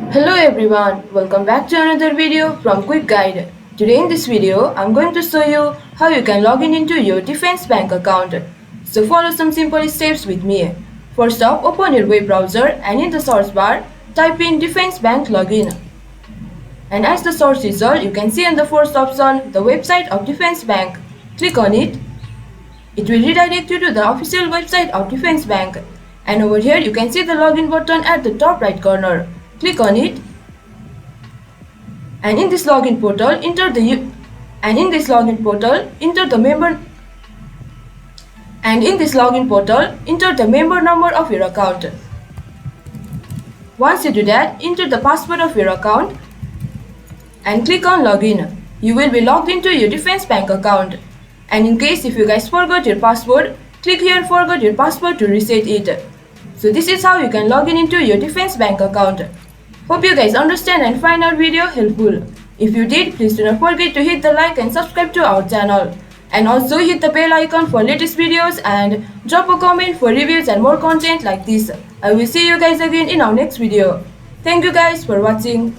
Hello everyone, welcome back to another video from Quick Guide. Today in this video, I'm going to show you how you can log in into your Defense Bank account. So follow some simple steps with me. First off, open your web browser and in the search bar, type in Defense Bank Login. And as the search result, you can see in the first option, the website of Defense Bank. Click on it. It will redirect you to the official website of Defense Bank. And over here, you can see the login button at the top right corner. Click on it. And in this login portal, enter the member number of your account. Once you do that, enter the password of your account and click on login. You will be logged into your Defense Bank account. And in case if you guys forgot your password, click here forgot your password to reset it. So this is how you can log in into your Defense Bank account. Hope you guys understand and find our video helpful. If you did, please do not forget to hit the like and subscribe to our channel. And also hit the bell icon for latest videos and drop a comment for reviews and more content like this. I will see you guys again in our next video. Thank you guys for watching.